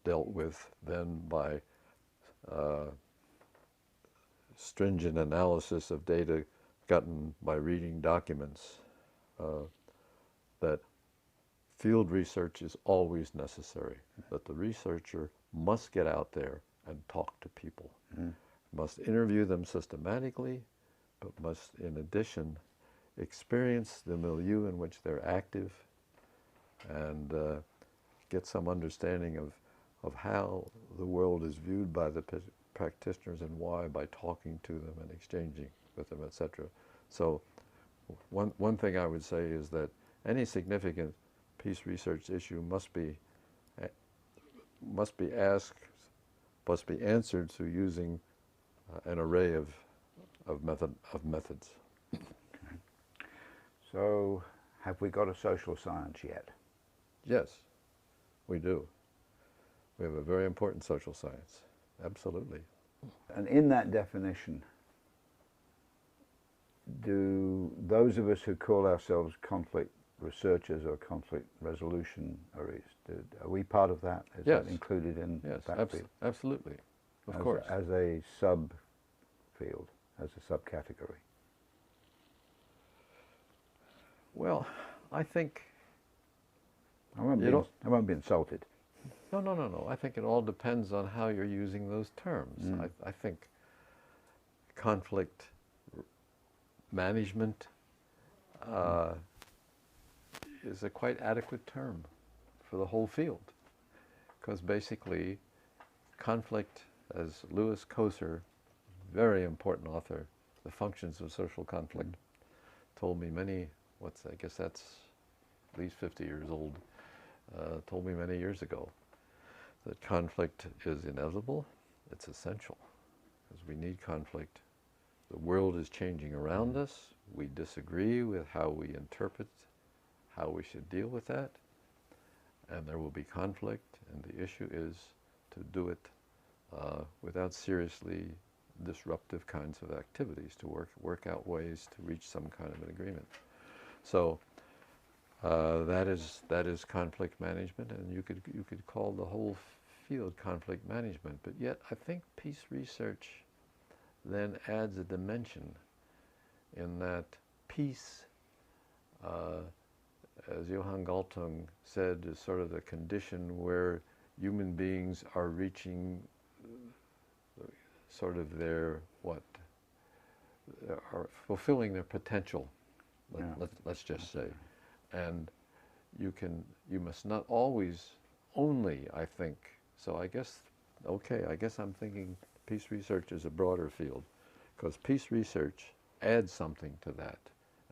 dealt with then by stringent analysis of data gotten by reading documents. That field research is always necessary, that the researcher must get out there and talk to people, must interview them systematically, but must in addition experience the milieu in which they're active, and get some understanding of how the world is viewed by the practitioners and why, by talking to them and exchanging with them, etc. So one thing I would say is that any significant peace research issue must be asked, must be answered through using an array of methods. Okay. So, have we got a social science yet? Yes, we do. We have a very important social science. Absolutely. And in that definition, do those of us who call ourselves conflict researchers or conflict resolutionaries, are we part of that? Is Yes. that included in Yes, that field? absolutely. Of course. As a sub-field, as a subcategory? Well, I think... I won't be insulted. No. I think it all depends on how you're using those terms. I think conflict management is a quite adequate term for the whole field, because basically conflict, as Lewis Koser, very important author, The Functions of Social Conflict, told me I guess that's at least 50 years old, told me many years ago that conflict is inevitable, it's essential, because we need conflict. The world is changing around us, we disagree with how we interpret how we should deal with that, and there will be conflict, and the issue is to do it without seriously disruptive kinds of activities, to work out ways to reach some kind of an agreement. So that is conflict management, and you could call the whole field conflict management. But yet, I think peace research then adds a dimension in that peace, as Johann Galtung said, is sort of the condition where human beings are reaching sort of their, are fulfilling their potential, let's just say. And you must not always only, I think, so I guess I'm thinking peace research is a broader field, because peace research adds something to that.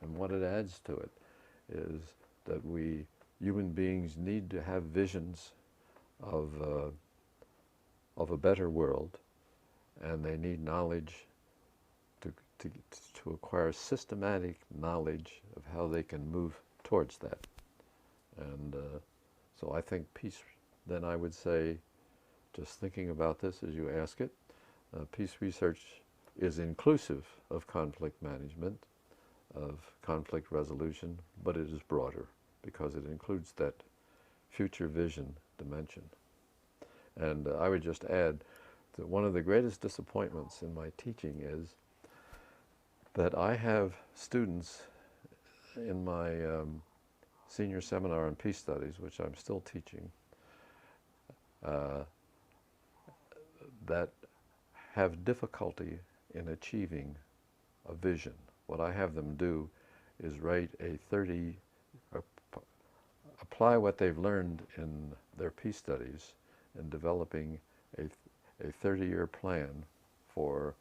And what it adds to it is that we, human beings, need to have visions of a better world, and they need knowledge to acquire systematic knowledge of how they can move towards that. And so I think peace, then I would say, just thinking about this as you ask it, peace research is inclusive of conflict management, of conflict resolution, but it is broader because it includes that future vision dimension. And I would just add that one of the greatest disappointments in my teaching is that I have students in my senior seminar on peace studies, which I'm still teaching, that have difficulty in achieving a vision. What I have them do is write apply what they've learned in their peace studies in developing a 30-year plan for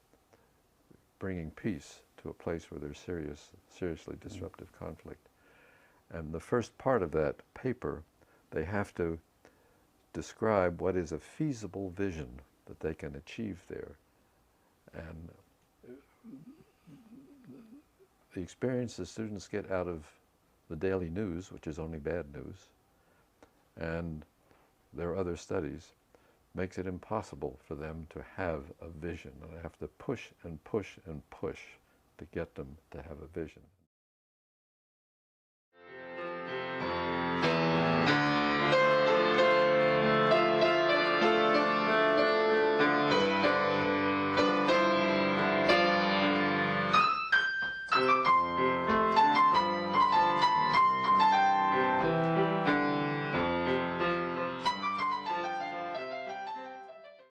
bringing peace to a place where there's seriously disruptive conflict. And the first part of that paper, they have to describe what is a feasible vision that they can achieve there. And the experience the students get out of the daily news, which is only bad news, and their other studies, makes it impossible for them to have a vision. And I have to push and push and push to get them to have a vision.